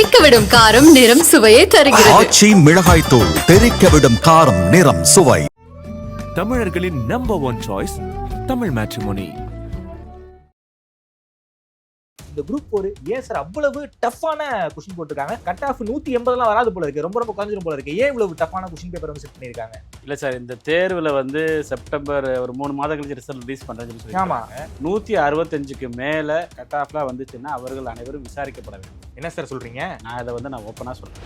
தெறிக்கவிடும் காரம் நிறம் சுவையை தருகிறது. ஆச்சி மிளகாய் தூள் தெறிக்கவிடும் காரம் நிறம் சுவை. தமிழர்களின் number one choice Tamil matrimony. இந்த குரூப் ஒரு ஏன் சார் அவ்வளவு டஃப்பான கொஸ்டின் போட்டிருக்காங்க? கட் ஆஃப் 180 வராது போல இருக்கு, ரொம்ப ரொம்ப குறைஞ்சிரும் போல இருக்கு. ஏன் இவ்வளவு டஃப்பான கொஸ்டின் பேப்பர் வந்து செட் பண்ணிருக்காங்க? இல்ல சார், இந்த தேர்வுல வந்து செப்டம்பர் ஒரு 3 மாதம் கழிச்சு ரிசல்ட் ரிலீஸ் பண்றேன்னு சொல்லி ஆமா, 165க்கு மேல கட் ஆஃப்லாம் வந்துச்சுன்னா அவர்கள் அனைவரும் விசாரிக்கப்பட வேண்டும். என்ன சார் சொல்றீங்க? நான் இதை வந்து நான் ஓப்பனா சொல்றேன்.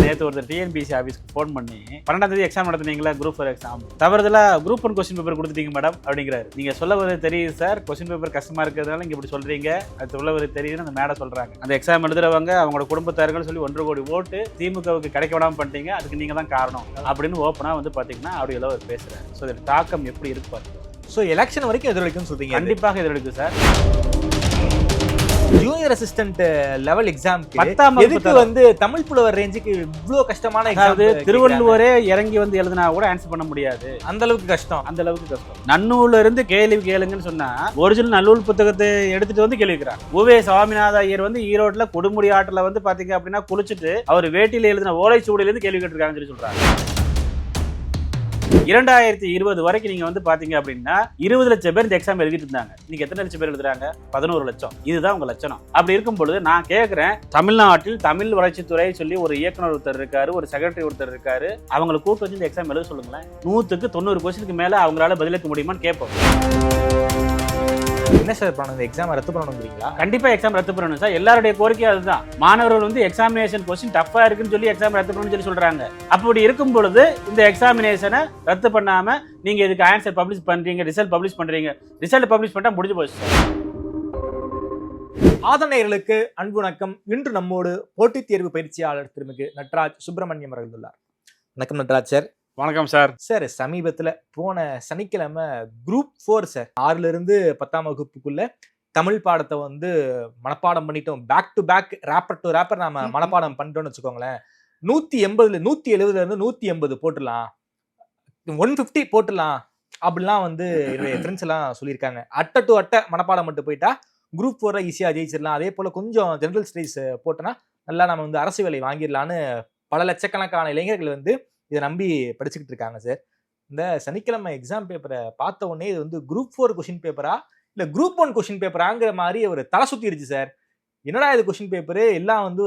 நேற்று ஒருத்தர் டிஎன்பிசி ஆஃபீஸ்க்கு ஃபோன் பண்ணி 12ஆம் தேதி எக்ஸாம் நடத்துனீங்களா, குரூப் 4 எக்ஸாம், தவறுதலா குரூப் 1 கொஸ்டின் பேப்பர் கொடுத்துட்டீங்க மேடம் அப்படிங்கிறாரு. நீங்க சொல்ல வர தெரியுது சார், கொஸ்டின் பேப்பர் கஷ்டமா இருக்கிறதுனால நீங்க இப்படி சொல்றீங்க, அது சொல்ல வர தெரியுதுன்னு அந்த மேடம் சொல்றாங்க. அந்த எக்ஸாம் எழுதுறவங்க அவங்களோட குடும்பத்தார்கள் சொல்லி 1.5 கோடி ஓட்டு திமுகவுக்கு கிடைக்க விடாம பண்ணிட்டீங்க, அதுக்கு நீங்க தான் காரணம் அப்படின்னு ஓப்பனா வந்து பாத்தீங்கன்னா அப்படி எல்லாம் அவர் பேசுறாரு. ஸோ இதோட தாக்கம் எப்படி இருக்கு பாருங்க. ஸோ எலெக்ஷன் வரைக்கும் எதிரொலிக்கும்னு சொல்றீங்க? கண்டிப்பாக எதிரொலிக்கும் சார். ஜூனியர் அசிஸ்டன்ட் லெவல் எக்ஸாம்க்கு 10ஆம் எதுக்கு வந்து தமிழ் புலவர் ரேஞ்சுக்கு இவ்வளவு கஷ்டமான எக்ஸாம்? திருவள்ளுவரே இறங்கி வந்து எழுதினா கூட ஆன்சர் பண்ண முடியாது, அந்த அளவுக்கு கஷ்டம். அந்த அளவுக்கு கஷ்டம். நன்னூல்ல இருந்து கேள்வி கேளுங்கன்னு சொன்னா ஒரிஜினல் நல்லூல் புத்தகத்தை எடுத்துட்டு வந்து கேள்விக்கிறாங்க. உவே சாமிநாத ஐயர் வந்து ஈரோட்ல கொடுமுடி ஆட்டுல வந்து பாத்தீங்க அப்படின்னா குளிச்சுட்டு அவர் வேட்டியில எழுதின ஓலைச்சுவடியில இருந்து கேள்வி கேட்டிருக்காங்கன்னு சொல்லி சொல்றாங்க. 2020 வரைக்கும் நீங்க வந்து பாத்தீங்க அப்படின்னா 20 லட்சம் பேர் இந்த எக்ஸாம் எழுதிட்டு இருந்தாங்க. நீங்க எத்தனை லட்சம் பேர் எழுதுறாங்க? 11 லட்சம். இதுதான் உங்க லட்சணம். அப்படி இருக்கும் பொழுது நான் கேட்கிறேன், தமிழ்நாட்டில் தமிழ் வளர்ச்சித்துறை சொல்லி ஒரு இயக்குனர் ஒருத்தர் இருக்காரு, ஒரு செக்ரட்டரி ஒருத்தர் இருக்காரு, அவங்களை கூப்பிட்டு வச்சு இந்த எக்ஸாம் எழுத சொல்லுங்களேன். 100க்கு 90 கொஸ்டினுக்கு மேல அவங்களால பதிலளிக்க முடியுமான்னு கேட்போம். என்ன சார் பண்ணணும்? இந்த எக்ஸாம் ரத்து பண்ணணுங்கிறீங்களா? கண்டிப்பா எக்ஸாம் ரத்து பண்ணணும் சார். எல்லாருடைய கோரிக்கை அதுதான். மாணவர்கள் வந்து எக்ஸாமினேஷன் கொஸ்டின் டஃபா இருக்குன்னு சொல்லி எக்ஸாம் ரத்து பண்ணணும்னு சொல்லி சொல்றாங்க. அப்படி இருக்கும் பொழுது இந்த எக்ஸாமினேஷனை ரத்து பண்ணாம நீங்க இதுக்கு ஆன்சர் பப்ளிஷ் பண்றீங்க, ரிசல்ட் பப்ளிஷ் பண்றீங்க. ரிசல்ட் பப்ளிஷ் பண்ணா முடிஞ்சு போச்சு சார். ஆதனையர்களுக்கு அன்பு வணக்கம். இன்று நம்மோடு போட்டித் தேர்வு பயிற்சியாளர் திருமிகு நட்ராஜ் சுப்பிரமணியம் அவர்கள் உள்ளார். வணக்கம் நட்ராஜ் சார். வணக்கம் சார். சார், சமீபத்துல போன சனிக்கிழமை குரூப் 4 சார் 6ல இருந்து 10ஆம் வகுப்புக்குள்ள தமிழ் பாடத்தை வந்து மனப்பாடம் பண்ணிட்டோம். Back to back, wrapper to wrapper நாம மனப்பாடம் பண்ணிட்டோம்னு வச்சுக்கோங்களேன். 170 இருந்து 180 போட்டுடலாம், 150 போட்டுடலாம் அப்படிலாம் வந்து என்னுடைய ஃப்ரெண்ட்ஸ் எல்லாம் சொல்லியிருக்காங்க. அட்டை டு அட்டை மனப்பாடம் மட்டும் போயிட்டா குரூப் 4 ஈஸியாக ஜெயிச்சிடலாம். அதே போல கொஞ்சம் ஜெனரல் ஸ்டடீஸ் போட்டோன்னா நல்லா நம்ம வந்து அரசு வேலை வாங்கிடலான்னு பல லட்சக்கணக்கான இளைஞர்கள் வந்து இதை நம்பி படிச்சுக்கிட்டு இருக்காங்க சார். இந்த சனிக்கிழமை எக்ஸாம் பேப்பரை பார்த்த உடனே இது வந்து குரூப் 4 கொஸ்டின் பேப்பரா இல்லை குரூப் 1 கொஸ்டின் பேப்பராங்கிற மாதிரி ஒரு தலை சுத்திருச்சு சார். என்னடா இது கொஸ்டின் பேப்பரு, எல்லாம் வந்து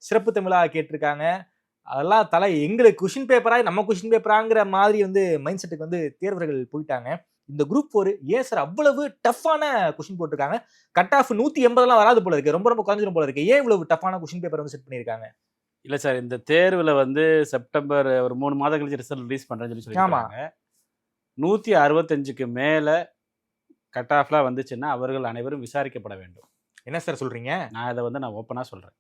சிறப்பு தமிழா கேட்டிருக்காங்க, அதெல்லாம் தலை எங்களுக்கு கொஸ்டின் பேப்பரா நம்ம கொஸ்டின் பேப்பராங்கிற மாதிரி வந்து மைண்ட் செட்டுக்கு வந்து தேர்வர்கள் போயிட்டாங்க. இந்த குரூப் 4 ஏன் சார் அவ்வளவு டஃப்பான கொஸ்டின் போட்டிருக்காங்க? கட் ஆஃப் 180 வராது போல இருக்கு, ரொம்ப ரொம்ப குறைஞ்சிரும் போல இருக்கு. ஏன் இவ்வளவு டஃப்பான கொஸ்டின் பேப்பர் வந்து செட் பண்ணியிருக்காங்க? இல்ல சார், இந்த தேர்வுல வந்து செப்டம்பர் ஒரு 3 மாதம் கழிச்சு ரிசல்ட் ரிலீஸ் பண்றேன்னு சொல்லி சொல்லிருக்காங்க. 165க்கு மேல கட் ஆஃப்லாம் வந்துச்சுன்னா அவர்கள் அனைவரும் விசாரிக்கப்பட வேண்டும். என்ன சார் சொல்றீங்க? நான் இதை வந்து நான் ஓப்பனா சொல்றேன்.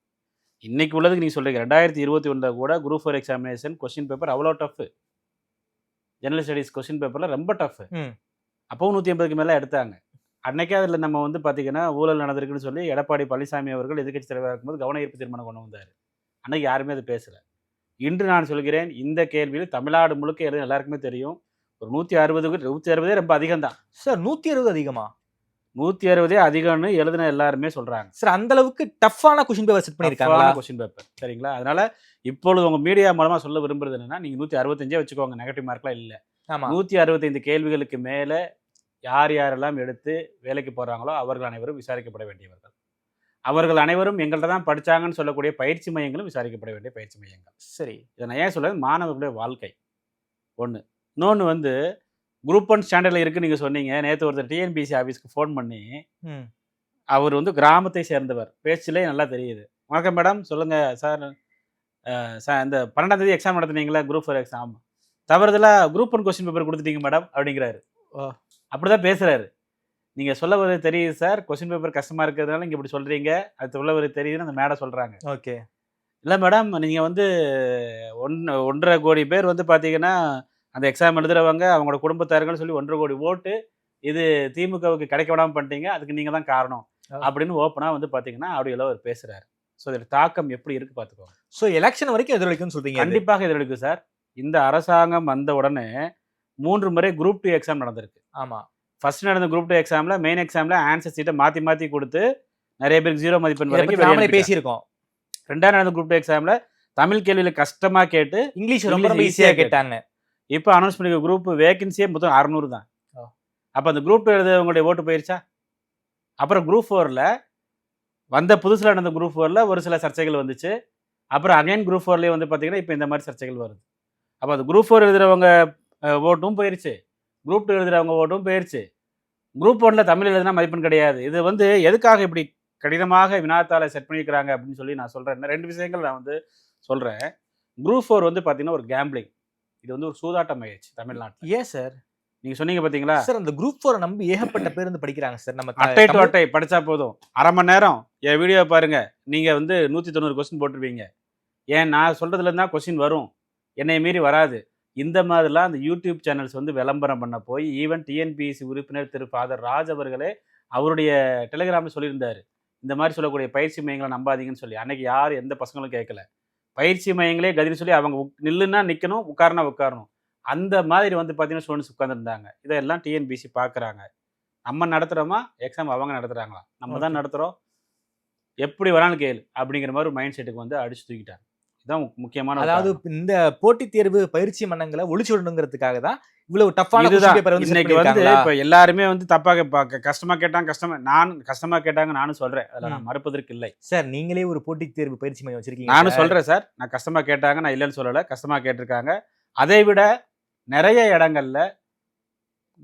இன்னைக்கு உள்ளதுக்கு நீங்க சொல்றீங்க 2021 கூட குரூப் 4 எக்ஸாமினேஷன் கொஸ்டின் பேப்பர் அவ்வளோ டஃப். ஜெனரல் ஸ்டடீஸ் கொஸ்டின் பேப்பர்ல ரொம்ப டஃப். அப்பவும் 180க்கு மேல எடுத்தாங்க. அன்னைக்கே அதில் நம்ம வந்து பார்த்தீங்கன்னா ஊழல் நடந்திருக்குன்னு சொல்லி எடப்பாடி பழனிசாமி அவர்கள் எதிர்க்கட்சி தலைவராக இருக்கும்போது கவன ஈர்ப்பு தீர்மானம் கொண்டு வந்தார். அன்னைக்கு யாருமே அது பேசல. இன்று நான் சொல்கிறேன், இந்த கேள்வியில் தமிழ்நாடு முழுக்க எழுத எல்லாருக்குமே தெரியும். ஒரு 160 ரொம்ப அதிகம் தான் சார். 160 அதிகமா? 160 அதிகம்னு எழுதின எல்லாருமே சொல்றாங்க சார். அந்த அளவுக்கு டஃப்பான கொஸ்டின் பேப்பர் செட் பண்ணிருக்காங்க. கொஸ்டின் பேப்பர் சரிங்களா? அதனால இப்பொழுது உங்க மீடியா மூலமா சொல்ல விரும்புறது என்னன்னா, நீங்க 165 வச்சுக்கோங்க, நெகட்டிவ் மார்க்லாம் இல்லை. 165 கேள்விகளுக்கு மேல யார் யாரெல்லாம் எடுத்து வேலைக்கு போறாங்களோ அவர்கள் அனைவரும் விசாரிக்கப்பட வேண்டியவர்கள். அவர்கள் அனைவரும் எங்கள்கிட்ட தான் படிச்சாங்கன்னு சொல்லக்கூடிய பயிற்சி மையங்களும் விசாரிக்கப்பட வேண்டிய பயிற்சி மையங்கள். சரி, இதை நான் ஏன் சொல்றது, மாணவர்களுடைய வாழ்க்கை ஒன்று. இன்னொன்று வந்து குரூப் 1 ஸ்டாண்டர்டில் இருக்குன்னு நீங்கள் சொன்னீங்க. நேற்று ஒருத்தர் டிஎன்பிசி ஆஃபீஸ்க்கு ஃபோன் பண்ணி, அவர் வந்து கிராமத்தை சேர்ந்தவர், பேச்சிலே நல்லா தெரியுது. வணக்கம் மேடம், சொல்லுங்கள் சார், இந்த 12ஆம் தேதி எக்ஸாம் நடத்துனீங்களா, குரூப் 4 எக்ஸாம், தவறுதலாக குரூப் 1 கொஸ்டின் பேப்பர் கொடுத்துட்டீங்க மேடம் அப்படிங்கிறாரு. அப்படிதான் பேசுகிறாரு. நீங்கள் சொல்ல வர தெரியுது சார், கொஸ்டின் பேப்பர் கஷ்டமாக இருக்கிறதுனால நீங்கள் இப்படி சொல்கிறீங்க, அது சொல்ல வர தெரியுதுன்னு அந்த மேடம் சொல்கிறாங்க. ஓகே. இல்லை மேடம், நீங்கள் வந்து 1.5 கோடி பேர் வந்து பார்த்தீங்கன்னா அந்த எக்ஸாம் எழுதுறவங்க அவங்களோட குடும்பத்தார்கள் சொல்லி 1.5 கோடி ஓட்டு இது திமுகவுக்கு கிடைக்க விடாமல் பண்ணிட்டீங்க, அதுக்கு நீங்கள் தான் காரணம் அப்படின்னு ஓப்பனாக வந்து பார்த்தீங்கன்னா அப்படி எல்லாம் அவர் பேசுகிறாரு. ஸோ இதோட தாக்கம் எப்படி இருக்கு பார்த்துக்கோங்க. ஸோ எலெக்ஷன் வரைக்கும் எதிரொலிக்கும்னு சொல்றீங்க? கண்டிப்பாக எதிரொலிக்கும் சார். இந்த அரசாங்கம் வந்த உடனே 3 முறை குரூப் 2 எக்ஸாம் நடந்திருக்கு. ஆமாம். ஃபர்ஸ்ட் நடந்த குரூப் 2 எக்ஸாமில் மெயின் எக்ஸாமில் ஆன்சர் சீட்டை மாற்றி மாற்றி கொடுத்து நிறைய பேருக்கு 0 மதிப்பெண் இதை பத்தி வரைக்கும் நாமளே வெளியே பேசியிருக்கோம். 2ஆம் நடந்த குரூப் 2 எக்ஸாம்ல தமிழ் கேள்வியில கஷ்டமா கேட்டு இங்கிலீஷ் ரொம்ப இங்கிலீஷ் ஈஸியா ஈஸியா கேட்டாங்க. இப்போ அனௌன்ஸ் பண்ணிக்க குரூப் வேகன்சியே மொத்தம் 600 தான். ஓ. அப்போ அந்த குரூப் 2 எழுதுறவங்களுடைய ஓட்டு போயிருச்சா? அப்புறம் குரூப் 4ல வந்த புதுசுல நடந்த குரூப் 4ல ஒரு சில சர்ச்சைகள் வந்துச்சு. அப்புறம் அகைன் குரூப் 4லயே வந்து பார்த்தீங்கன்னா இப்போ இந்த மாதிரி சர்ச்சைகள் வருது. அப்போ அந்த குரூப் 4 எழுதுறவங்க ஓட்டும் போயிருச்சு, குரூப் 2 எழுதுறவங்க ஓட்டும் போயிருச்சு. குரூப் 1ல தமிழ் எழுதுனா மதிப்பெண் கிடையாது. இது வந்து எதுக்காக இப்படி கடினமாக வினாத்தாளை செட் பண்ணியிருக்கிறாங்க அப்படின்னு சொல்லி நான் சொல்கிறேன். 2 விஷயங்கள் நான் வந்து சொல்கிறேன். குரூப் 4 வந்து பார்த்தீங்கன்னா ஒரு கேம்பிளிங். இது வந்து ஒரு சூதாட்டம் ஆயிடுச்சு தமிழ்நாட்டில். ஏன் சார்? நீங்க சொன்னீங்க பாத்தீங்களா சார், அந்த குரூப் 4 நம்பி ஏகப்பட்ட பேர் வந்து படிக்கிறாங்க சார். நம்ம அட்டை டு அட்டை படிச்சா போதும், அரை மணி நேரம் என் வீடியோ பாருங்க, நீங்க வந்து 190 கொஸ்டின் போட்டுருவீங்க. ஏன் நான் சொல்றதுல இருந்தா கொஸ்டின் வரும், என்னை மீறி வராது. இந்த மாதிரிலாம் அந்த யூடியூப் சேனல்ஸ் வந்து விளம்பரம் பண்ண போய் ஈவன் டிஎன்பிஎஸ்சி உறுப்பினர் திரு ஃபாதர் ராஜ் அவர்களே அவருடைய டெலிகிராமில் சொல்லியிருந்தாரு, இந்த மாதிரி சொல்லக்கூடிய பயிற்சி மையங்களை நம்பாதீங்கன்னு சொல்லி. அன்னைக்கு யார் எந்த பசங்களும் கேட்கல. பயிற்சி மையங்களே கதின்னு சொல்லி அவங்க நில்லுன்னா நிற்கணும், உட்காரனா உட்காரணும். அந்த மாதிரி வந்து பார்த்தீங்கன்னா ஸ்டூடெண்ட்ஸ் உட்காந்துருந்தாங்க. இதெல்லாம் டிஎன்பிசி பார்க்குறாங்க. நம்ம நடத்துகிறோமா, எக்ஸாம் அவங்க நடத்துகிறாங்களா? நம்ம தான் நடத்துகிறோம், எப்படி வேணாலும் கேளு அப்படிங்கிற மாதிரி ஒரு மைண்ட் செட்டுக்கு வந்து அடிச்சு தூக்கிட்டாங்க. இதுதான் முக்கியமான. அதாவது இந்த போட்டித் தேர்வு பயிற்சி மன்னங்களை ஒளிச்சுடணுங்கிறதுக்காக தான் இவ்வளவு டஃப்பான இதுதான் பேப்பர் வந்து இன்னைக்கு வந்து இப்போ எல்லாருமே வந்து தப்பாக கஷ்டமா கேட்டாங்க. கஷ்டமா கேட்டாங்க நானும் சொல்றேன், அதில் நான் மறுப்பதற்கு இல்லை சார். நீங்களே ஒரு போட்டித் தேர்வு பயிற்சி மையம் வச்சிருக்கீங்க. நானும் சொல்றேன் சார், நான் கஷ்டமா கேட்டாங்க, நான் இல்லைன்னு சொல்லலை, கஷ்டமா கேட்டிருக்காங்க. அதை விட நிறைய இடங்கள்ல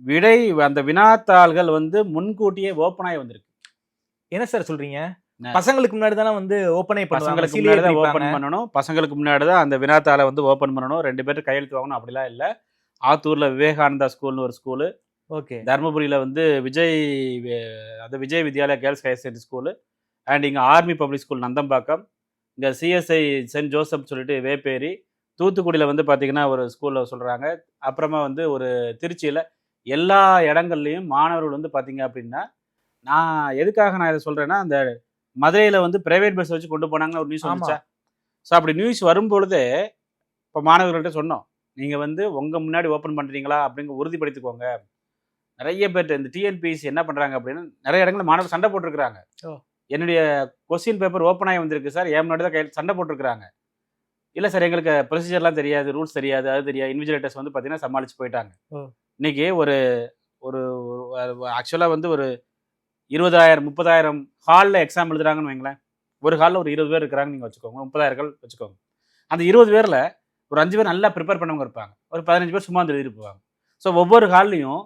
விடை அந்த வினாத்தாள்கள் வந்து முன்கூட்டியே ஓப்பனாகி வந்திருக்கு. என்ன சார் சொல்றீங்க? பசங்களுக்கு முன்னாடி தானே வந்து ஓப்பனே பசங்களுக்கு முன்னாடி தான் ஓப்பன் பண்ணணும், பசங்களுக்கு முன்னாடி தான் அந்த வினாத்தாளை வந்து ஓப்பன் பண்ணணும், 2 பேரும் கையெழுத்து வாங்கணும். அப்படிலாம் இல்லை. ஆத்தூர்ல விவேகானந்தா ஸ்கூல்னு ஒரு ஸ்கூலு, ஓகே, தர்மபுரியில வந்து Vijay Vidyalaya girls higher secondary school, and இங்கே ஆர்மி பப்ளிக் ஸ்கூல் நந்தம்பாக்கம், இங்கே சிஎஸ்ஐ சென்ட் ஜோசப் சொல்லிட்டு வேப்பேரி, தூத்துக்குடியில் வந்து பார்த்தீங்கன்னா ஒரு ஸ்கூலில் சொல்கிறாங்க. அப்புறமா வந்து ஒரு திருச்சியில், எல்லா இடங்கள்லையும் மாணவர்கள் வந்து பார்த்தீங்க அப்படின்னா, நான் எதுக்காக நான் இதை சொல்கிறேன்னா, அந்த மதுரையில் வந்து பிரைவேட் பஸ் வச்சு கொண்டு போனாங்கன்னு ஒரு நியூஸ் வந்துச்சா? ஸோ அப்படி நியூஸ் வரும்பொழுதே இப்போ மாணவர்கள்ட்ட சொன்னோம், நீங்கள் வந்து உங்கள் முன்னாடி ஓப்பன் பண்ணுறீங்களா அப்படிங்க உறுதிப்படுத்திக்கோங்க. நிறைய பேர் இந்த டிஎன்பிஎஸ்சி என்ன பண்ணுறாங்க அப்படின்னா, நிறைய இடங்களில் மாணவர்கள் சண்டை போட்டிருக்கிறாங்க. என்னுடைய கொஸ்டின் பேப்பர் ஓப்பன் ஆகி வந்திருக்கு சார், என் முன்னாடி தான் சண்டை போட்டிருக்கிறாங்க. இல்லை சார், எங்களுக்கு ப்ரொசீஜர்லாம் தெரியாது, ரூல்ஸ் தெரியாது, அது தெரியாது. இன்விஜிலேட்டர்ஸ் வந்து பார்த்தீங்கன்னா சமாளித்து போயிட்டாங்க. இன்னைக்கு ஒரு ஒரு ஆக்சுவலாக வந்து ஒரு 20,000 30,000 ஹாலில் எக்ஸாம் எழுதுறாங்கன்னு வைங்களேன். ஒரு ஹாலில் ஒரு 20 பேர் இருக்கிறாங்கன்னு நீங்கள் வச்சுக்கோங்க, 30,000 வச்சுக்கோங்க. அந்த 20 பேரில் ஒரு 5 பேர் நல்லா ப்ரிப்பேர் பண்ணவங்க இருப்பாங்க, ஒரு 15 பேர் சும்மா எழுதிட்டு போவாங்க. ஸோ ஒவ்வொரு ஹால்லையும்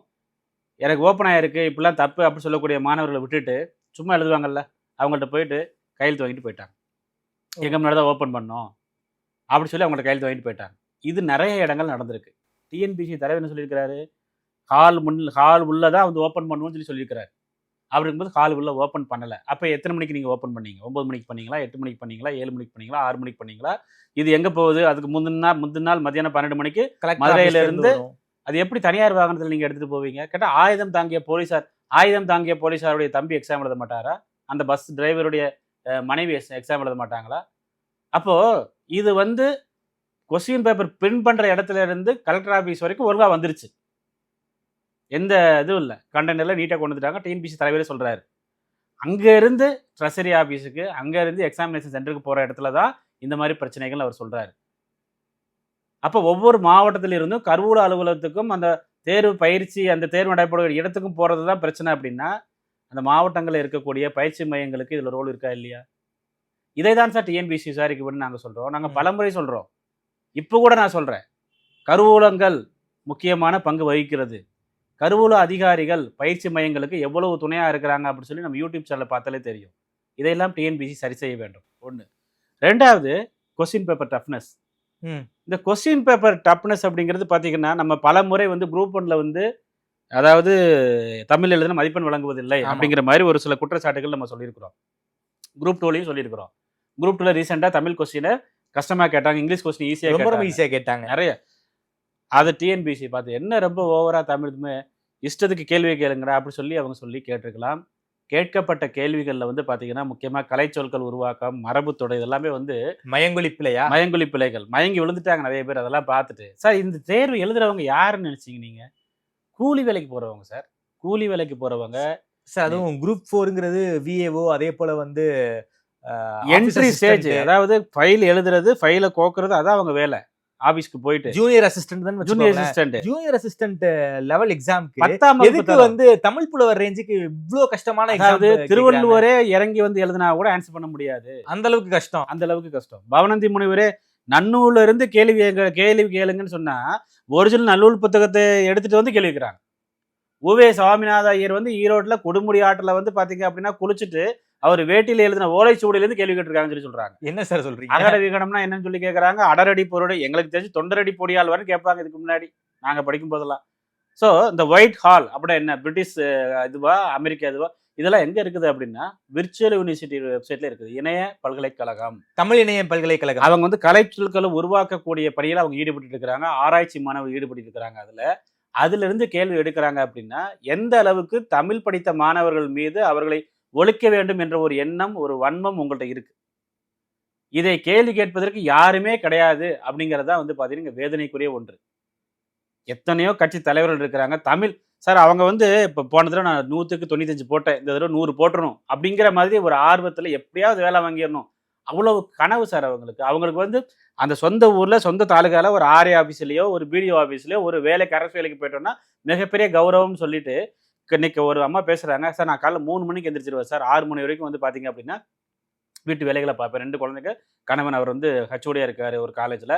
எனக்கு ஓப்பன் ஆகிருக்கு, இப்படிலாம் தப்பு அப்படி சொல்லக்கூடிய மாணவர்களை விட்டுட்டு சும்மா எழுதுவாங்கல்ல, அவங்கள்ட்ட போயிட்டு கையெழுத்து வாங்கிட்டு போயிட்டாங்க. எங்கள் முன்னாடி தான் ஓப்பன் பண்ணோம் அப்படி சொல்லி அவங்கள்ட்ட கையெழுத்து வாங்கிட்டு போயிட்டாங்க. இது நிறைய இடங்கள் நடந்திருக்கு. டிஎன்பிசி தலைவர் என்ன சொல்லியிருக்கிறாரு, ஹால் உள்ள தான் வந்து ஓப்பன் பண்ணுவோம்னு சொல்லியிருக்கிறாரு. அப்படிங்கும்போது ஹால் உள்ள ஓப்பன் பண்ணலை. அப்போ எத்தனை மணிக்கு நீங்கள் ஓப்பன் பண்ணீங்க? 9 மணிக்கு பண்ணீங்களா, 8 மணிக்கு பண்ணீங்களா, 7 மணிக்கு பண்ணீங்களா, 6 மணிக்கு பண்ணீங்களா? இது எங்கே போகுது? அதுக்கு முந்தின நாள் மத்தியானம் 12 மணிக்கு மதுரையிலிருந்து அது எப்படி தனியார் வாகனத்தில் நீங்கள் எடுத்துகிட்டு போவீங்க? கேட்டால் ஆயுதம் தாங்கிய போலீஸாருடைய தம்பி எக்ஸாம் எழுத மாட்டாரா? அந்த பஸ் டிரைவருடைய மனைவி எக்ஸாம் எழுத மாட்டாங்களா? அப்போது இது வந்து கொஸ்டின் பேப்பர் பிரிண்ட் பண்ணுற இடத்துல இருந்து கலெக்டர் ஆஃபீஸ் வரைக்கும் ஒழுங்காக வந்துருச்சு. எந்த இதுவும் இல்லை, கண்டென்ட் எல்லாம் நீட்டாக கொண்டு வந்துட்டாங்க. டிஎன்பிசி தலைவரே சொல்கிறாரு, அங்கேருந்து ட்ரெஸரி ஆஃபீஸுக்கு, அங்கேருந்து எக்ஸாமினேஷன் சென்டருக்கு போகிற இடத்துல தான் இந்த மாதிரி பிரச்சனைகள் அவர் சொல்கிறாரு. அப்போ ஒவ்வொரு மாவட்டத்திலிருந்தும் கருவூல அலுவலகத்துக்கும் அந்த தேர்வு பயிற்சி, அந்த தேர்வு நடைபெறுகிற இடத்துக்கும் போகிறது தான் பிரச்சனை அப்படின்னா, அந்த மாவட்டங்களில் இருக்கக்கூடிய பயிற்சி மையங்களுக்கு இதில் ரோல் இருக்கா இல்லையா? இதை தான் சார் டிஎன்பிசி விசாரிக்க வேண்டும் நாங்கள் சொல்கிறோம். நாங்கள் பலமுறை சொல்கிறோம், இப்போ கூட நான் சொல்கிறேன், கருவூலங்கள் முக்கியமான பங்கு வகிக்கிறது. கருவூல அதிகாரிகள் பயிற்சி மையங்களுக்கு எவ்வளவு துணையாக இருக்கிறாங்க அப்படின்னு சொல்லி நம்ம யூடியூப் சேனலில் பார்த்தாலே தெரியும். இதையெல்லாம் டிஎன்பிசி சரி செய்ய வேண்டும். 1. 2வது கொஸ்டின் பேப்பர் டஃப்னஸ். இந்த கொஸ்டின் பேப்பர் டஃப்னஸ் அப்படிங்கிறது பார்த்தீங்கன்னா, நம்ம பல முறை வந்து குரூப் 1ல வந்து அதாவது தமிழ் எழுதின மதிப்பெண் வழங்குவதில்லை அப்படிங்கிற மாதிரி ஒரு சில குற்றச்சாட்டுகள் நம்ம சொல்லியிருக்கிறோம். குரூப் 2லையும் சொல்லியிருக்கிறோம். குரூப் 2ல ரீசெண்டாக தமிழ் கொஸ்டினை கஷ்டமாக கேட்டாங்க, இங்கிலீஷ் கொஸ்டின் ஈஸியாக கேட்டாங்க நிறைய. அது டிஎன்பிசி பார்த்து என்ன ரொம்ப ஓவராக தமிழுமே இஷ்டத்துக்கு கேள்வி கேளுங்கடா அப்படி சொல்லி அவங்க சொல்லி கேட்டிருக்கலாம். கேட்கப்பட்ட கேள்விகளில் வந்து பார்த்தீங்கன்னா முக்கியமாக கலைச்சொற்கள் உருவாக்கம், மரபு தொடை, இதெல்லாமே வந்து மயங்கொலி பிழைகள், மயங்கி விழுந்துட்டாங்க நிறைய பேர். அதெல்லாம் பார்த்துட்டு சார், இந்த தேர்வு எழுதுறவங்க யாருன்னு நினச்சிங்க நீங்கள்? கூலி வேலைக்கு போகிறவங்க சார். கூலி வேலைக்கு போகிறவங்க சார் அதுவும் குரூப் 4ங்கிறது விஏஓ அதே போல வந்து என்ட்ரி ஸ்டேஜ், அதாவது ஃபைல் எழுதுறது, ஃபைலை கோக்குறது, அதான் அவங்க வேலை. ஆபீஸ்க்கு போயிட்டு ஜூனியர் அசிஸ்டன்ட் தான் junior assistant junior assistant level எக்ஸாம்க்கு 10ஆம் எதுக்கு வந்து தமிழ் புலவர் ரேஞ்சுக்கு இவ்ளோ கஷ்டமான அதாவது எக்ஸாம் திருவள்ளுவரே இறங்கி வந்து எழுதினா கூட ஆன்சர் பண்ண முடியாது. அந்த அளவுக்கு கஷ்டம். அந்த அளவுக்கு கஷ்டம். பவனந்தி முனிவரே நன்னூல்ல இருந்து கேள்வி கேளுங்கன்னு சொன்னா ஒரிஜினல் நல்லூல் புத்தகத்தை எடுத்துட்டு வந்து கேள்வி கேட்கிறாங்க. உவே சுவாமிநாத ஐயர் வந்து ஈரோட்ல கொடுமுடி ஆற்றுல வந்து பாத்தீங்க அப்படின்னா குளிச்சுட்டு அவர் வேட்டியில எழுதின ஓலைச்சுவடியில இருந்து கேள்வி கேட்டிருக்காங்கன்னு சொல்றாங்க. என்ன சார் சொல்றீங்க? அகட விகடம்னா என்னன்னு சொல்லி கேட்கறாங்க. அடரடி பொருடை எங்களுக்கு தெரிஞ்சு தொண்டரடி பொடியால் வரை கேட்பாங்க இதுக்கு முன்னாடி நாங்க படிக்கும் போதெல்லாம். ஸோ இந்த ஒயிட் ஹால் அப்படின்னா என்ன, பிரிட்டிஷ் இதுவா அமெரிக்கா இதுவா, இதெல்லாம் எங்க இருக்குது அப்படின்னா விர்ச்சுவல் யூனிவர்சிட்டி வெப்சைட்ல இருக்குது. இணைய பல்கலைக்கழகம், தமிழ் இணைய பல்கலைக்கழகம். அவங்க வந்து கலைச்சொற்களை உருவாக்கக்கூடிய பணியில அவங்க ஈடுபட்டு இருக்கிறாங்க. ஆராய்ச்சி மாணவர்கள் ஈடுபட்டு இருக்கிறாங்க. அதுல இருந்து கேள்வி எடுக்கிறாங்க அப்படின்னா எந்த அளவுக்கு தமிழ் படித்த மாணவர்கள் மீது அவர்களை ஒழிக்க வேண்டும் என்ற ஒரு எண்ணம், ஒரு வன்மம் உங்கள்கிட்ட இருக்கு. இதை கேள்வி கேட்பதற்கு யாருமே கிடையாது அப்படிங்கிறதா வந்து பாத்தீங்கன்னா வேதனைக்குரிய ஒன்று. எத்தனையோ கட்சி தலைவர்கள் இருக்கிறாங்க. தமிழ் சார் அவங்க வந்து இப்போ போன தடவை நான் 100க்கு 95 போட்டேன், இந்த தடவை 100 போட்டுறணும் அப்படிங்கிற மாதிரி ஒரு ஆர்வத்தில் எப்படியாவது வேலை வாங்கிடணும், அவ்வளவு கனவு சார் அவங்களுக்கு. அவங்களுக்கு வந்து அந்த சொந்த ஊரில் சொந்த தாலுகாவில் ஒரு ஆர்ஏ ஆஃபீஸ்லேயோ ஒரு பிடிஓ ஆஃபீஸ்லேயோ ஒரு வேலைக்கு அரசு வேலைக்கு போயிட்டோம்னா மிகப்பெரிய கௌரவம்னு சொல்லிட்டு இன்னைக்கு ஒரு அம்மா பேசுகிறாங்க. சார் நான் காலைல 3 மணிக்கு எந்திரிச்சிருவேன் சார், 6 மணி வரைக்கும் வந்து பார்த்தீங்க அப்படின்னா வீட்டு வேலைகளை பார்ப்பேன். 2 குழந்தைங்க, கணவன் அவர் வந்து ஹச்ஓடியாக இருக்கார் ஒரு காலேஜில்.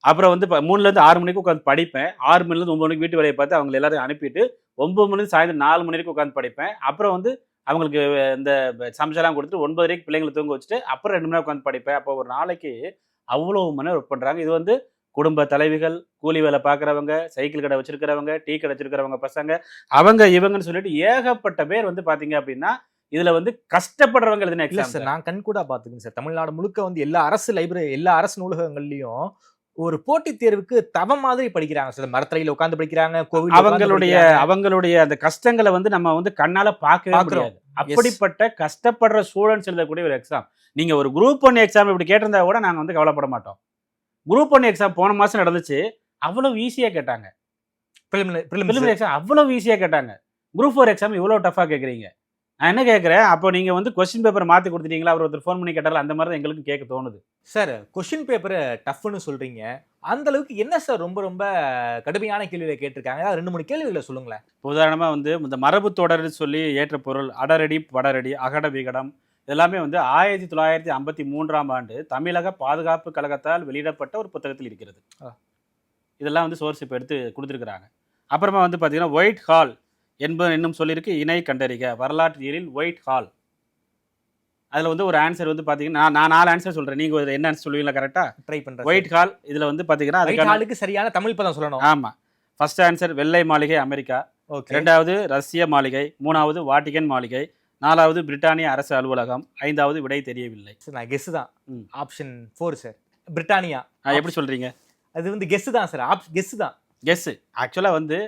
அப்புறம் வந்து 3லேருந்து 6 மணிக்கு உட்காந்து படிப்பேன். 6 மணிலேருந்து 9 மணிக்கு வீட்டு வேலையை பார்த்து அவங்க எல்லாரையும் அனுப்பிட்டு 9 மணிலேருந்து சாயந்தரம் 4 மணி வரைக்கும் உட்காந்து படிப்பேன். அப்புறம் வந்து அவங்களுக்கு இந்த சமைச்செல்லாம் கொடுத்துட்டு 9 வரைக்கும் பிள்ளைங்களை தூங்க வச்சுட்டு அப்புறம் 2 மணி நேரம் உட்காந்து படிப்பேன். அப்போ ஒரு நாளைக்கு அவ்வளோ மணி நேரம் ஒர்க் பண்ணுறாங்க. இது வந்து குடும்ப தலைவிகள், கூலி வேலை பார்க்குறவங்க, சைக்கிள் கடை வச்சிருக்கிறவங்க, டீ கடை வச்சிருக்கிறவங்க பசங்க, அவங்க இவங்கன்னு சொல்லிட்டு ஏகப்பட்ட பேர் வந்து பார்த்தீங்க அப்படின்னா இதுல வந்து கஷ்டப்படுறவங்க எழுதின இல்ல எக்ஸாம் சார். நான் கண்கூடா பாத்துக்கேன் சார். தமிழ்நாடு முழுக்க வந்து எல்லா அரசு லைப்ரரி, எல்லா அரசு நூலகங்கள்லயும் ஒரு போட்டித் தேர்வுக்கு தவ மாதிரி படிக்கிறாங்க சார். மரத்தடியில உட்கார்ந்து படிக்கிறாங்க, கோவில் அவங்களுடைய அந்த கஷ்டங்களை வந்து நம்ம வந்து கண்ணால பார்க்கவே முடியாது. அப்படிப்பட்ட கஷ்டப்படுற ஸ்டூடெண்ட்ஸ் எழுதக்கூடிய ஒரு எக்ஸாம். நீங்க ஒரு குரூப் 1 எக்ஸாம் இப்படி கேட்டிருந்தா கூட நாங்க வந்து கவலைப்பட மாட்டோம். குரூப் 1 எக்ஸாம் போன மாசம் நடந்துச்சு, அவ்வளவு ஈஸியா கேட்டாங்க. பிலிமினரி எக்ஸாம் அவ்வளவு ஈஸியா கேட்டாங்க. குரூப் 4 எக்ஸாம் இவ்வளவு டஃபா கேட்குறீங்க. நான் என்ன கேட்குறேன், அப்போ நீங்க வந்து கொஸ்டின் பேப்பர் மாற்றி கொடுத்துட்டீங்களா, அவர் ஒருத்தர் ஃபோன் பண்ணி கேட்டாலும் அந்த மாதிரி தான் எங்களுக்கு கேட்க தோணுது. சார் கொஸ்டின் பேப்பரை டஃப்னு சொல்றீங்க, அந்த அளவுக்கு என்ன சார் ரொம்ப ரொம்ப கடுமையான கேள்விகளை கேட்டிருக்காங்க? 2-3 கேள்விகளை சொல்லுங்களேன். உதாரணமாக வந்து இந்த மரபு தொடர் சொல்லி ஏற்ற பொருள், அடரடி வடரடி, அகட விகடம் இதெல்லாமே வந்து 1953ஆம் ஆண்டு தமிழக பாதுகாப்பு கழகத்தால் வெளியிடப்பட்ட ஒரு புத்தகத்தில் இருக்கிறது. இதெல்லாம் வந்து சோர்ஸ் இப்போ எடுத்து கொடுத்துருக்குறாங்க. அப்புறமா வந்து பார்த்தீங்கன்னா ஒயிட் ஹால் என்பது இன்னும் சொல்லியிருக்கு, இணை கண்டறிக வரலாற்றியலில் ஒயிட் ஹால். அதில் வந்து ஒரு ஆன்சர் வந்து பார்த்தீங்கன்னா நான் 4 ஆன்சர் சொல்கிறேன், நீங்கள் என்ன ஆன்சர் சொல்லுவீங்களா? கரெக்டாக ட்ரை பண்ணுறேன். ஒயிட் ஹால் இதில் வந்து பார்த்தீங்கன்னா அதுக்கு சரியான தமிழ் பதம் சொல்லணும். ஆமாம். ஃபர்ஸ்ட் ஆன்சர் வெள்ளை மாளிகை அமெரிக்கா, 2வது ரஷ்ய மாளிகை, 3வது வாட்டிகன் மாளிகை, 4வது பிரிட்டானிய அரசு அலுவலகம், 5வது விடை தெரியவில்லை. சார் நான் கெஸ் தான். Option 4 sir, Britannia. எப்படி சொல்கிறீங்க? அது வந்து கெஸ் தான் சார், கெஸ் தான். கெஸ். ஆக்சுவலாக வந்து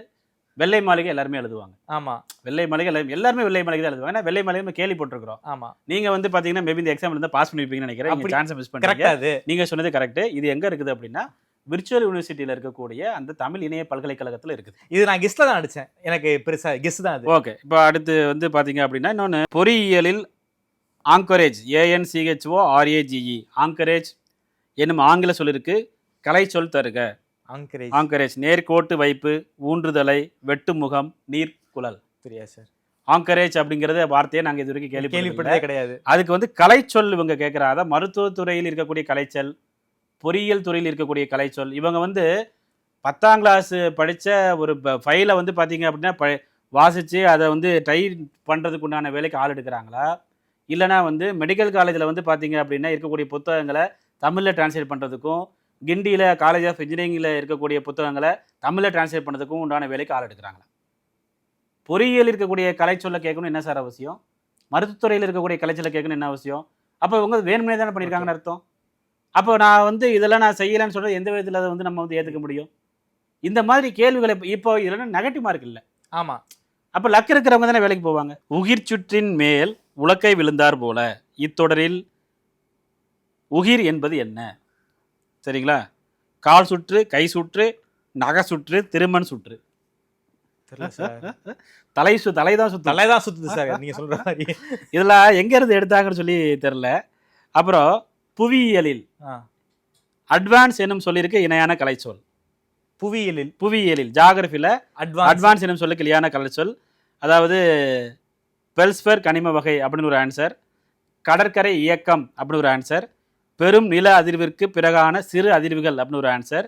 வெள்ளை மாளிகை எல்லாருமே எழுதுவாங்க. ஆமா, வெள்ளை மாளிகை எல்லாருமே வெள்ளை மாளிகை தான் எழுதுவாங்க. ஏன்னா வெள்ளை மாளிகை கேள்விப்பட்டிருக்கிறோம். ஆமா. நீங்க வந்து பாத்தீங்கன்னா மேபி இந்த எக்ஸாம் இருந்தா பாஸ் பண்ணிருப்பீங்கன்னு நினைக்கிறேன். நீங்க சான்ஸ் மிஸ் பண்ணிட்டீங்க. நீங்க சொன்னது கரெக்ட். இது எங்க இருக்குது அப்படின்னா விர்ச்சுவல் யூனிவர்சிட்டியில இருக்கக்கூடிய அந்த தமிழ் இணைய பல்கலைக்கழகத்துல இருக்குது. இது நான் கெஸ்ல தான் அடிச்சேன், எனக்கு பெருசா கெஸ் தான் அது. ஓகே. இப்போ அடுத்து வந்து பாத்தீங்க அப்படின்னா இன்னொன்னு பொறியியலில் ஆங்கரேஜ், ANCHORAGE ஆங்கரேஜ் என்னும் ஆங்கில சொல் இருக்கு. கலை சொல் தருக. ஆங்கரேஜ் நேர்கோட்டு வைப்பு, ஊன்றுதலை, வெட்டு முகம், நீர் குழல். தெரியாது சார். ஆங்கரேஜ் அப்படிங்கறது வார்த்தையை நாங்க இது வரைக்கும் கேள்விப்பட்டதே கிடையாது. அதுக்கு வந்து கலைச்சொல் இவங்க கேட்கறாங்க. மருத்துவத்துறையில் இருக்கக்கூடிய கலைச்சொல், பொறியியல் துறையில் இருக்கக்கூடிய கலைச்சொல். இவங்க வந்து 10ஆம் கிளாஸ் படிச்ச ஒரு ஃபைலை வந்து பாத்தீங்க அப்படின்னா வாசிச்சு அதை வந்து ட்ரை பண்றதுக்கு உண்டான வேலைக்கு ஆள் எடுக்கிறாங்களா, இல்லைனா வந்து மெடிக்கல் காலேஜில் வந்து பாத்தீங்க அப்படின்னா இருக்கக்கூடிய புத்தகங்களை தமிழில் டிரான்ஸ்லேட் பண்ணுறதுக்கும், கிண்டியில் காலேஜ் ஆஃப் இன்ஜினியரிங்கில் இருக்கக்கூடிய புத்தகங்களை தமிழில் டிரான்ஸ்லேட் பண்ணுறதுக்கும் உண்டான வேலைக்கு ஆள் எடுக்கிறாங்களா? பொறியியல் இருக்கக்கூடிய கலைச்சொல்லை கேட்கணும் என்ன சார் அவசியம்? மருத்துவத்துறையில் இருக்கக்கூடிய கலைச்சொல்லை கேட்கணும் என்ன அவசியம்? அப்போ இவங்க வேணும்னே தானே பண்ணியிருக்காங்கன்னு அர்த்தம். அப்போ நான் வந்து இதெல்லாம் நான் செய்யலைன்னு சொல்கிறது எந்த விதத்தில் அதை வந்து நம்ம வந்து ஏற்றுக்க முடியும்? இந்த மாதிரி கேள்விகளை இப்போ இதெல்லாம் நெகட்டிவ் மார்க் இல்லை. ஆமாம். அப்போ லக் இருக்கிறவங்க தானே வேலைக்கு போவாங்க. உகிர் சுற்றின் மேல் உலக்கை விழுந்தார் போல இத்தொடரில் உகிர் என்பது என்ன? சரிங்களா? கால் சுற்று, கை சுற்று, நகை சுற்று, திருமண் சுற்று. தெரியல சார். தலைதான் சுத்தம். தலைதான் சுத்துது சார் நீங்க சொல்ற மாதிரி. இதெல்லாம் எங்க இருந்து எடுத்தாங்கன்னு சொல்லி தெரியல. அப்புறம் புவியியலில் அட்வான்ஸ் என்னும் சொல்லியிருக்கு இணையான கலைச்சொல். புவியியலில் ஜியோகிராஃபில அட்வான்ஸ் என்னும் சொல்லுக்கு இணையான கலைச்சொல். அதாவது பெல்ஸ்பர் கனிம வகை அப்படின்னு ஒரு ஆன்சர், கடற்கரை இயக்கம் அப்படின்னு ஒரு ஆன்சர், பெரும் நில அதிர்விற்கு பிறகான சிறு அதிர்வுகள் அப்படின்னு ஒரு ஆன்சர்,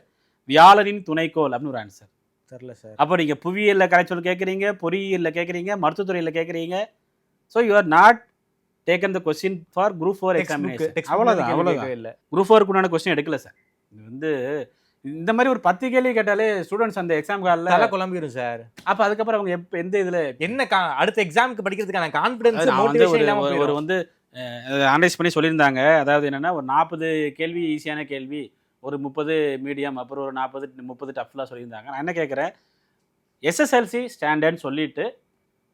வியாழனின் துணைக்கோள் அப்படின்னு ஒரு ஆன்சர். தெரியல சார். அப்போ நீங்க புவியியல்ல கலைச்சொல் கேட்குறீங்க, பொறியியல்ல கேட்குறீங்க, மருத்துவத்துறையில கேட்குறீங்க. So you are not taken the question for group 4 examination. அவ்வளோதான். இல்லை குரூப் 4க்கு உண்டான கொஸ்டின் எடுக்கல சார். இது வந்து இந்த மாதிரி ஒரு 10 கேள்வி கேட்டாலே ஸ்டூடெண்ட்ஸ் அந்த எக்ஸாம் காலில் தலை குழம்பிடும் சார். அப்போ அதுக்கப்புறம் அவங்க எந்த இதில் என்ன அடுத்த எக்ஸாமுக்கு படிக்கிறதுக்கான கான்ஃபிடன்ஸ் மோட்டிவேஷன் ஒரு வந்து அனலைஸ் பண்ணி சொல்லியிருந்தாங்க. அதாவது என்னன்னா ஒரு 40 கேள்வி ஈஸியான கேள்வி, ஒரு 30 மீடியம், அப்புறம் ஒரு 40-30 டஃப்லாம் சொல்லியிருந்தாங்க. நான் என்ன கேட்குறேன், எஸ்எஸ்எல்சி ஸ்டாண்டர்ட்னு சொல்லிட்டு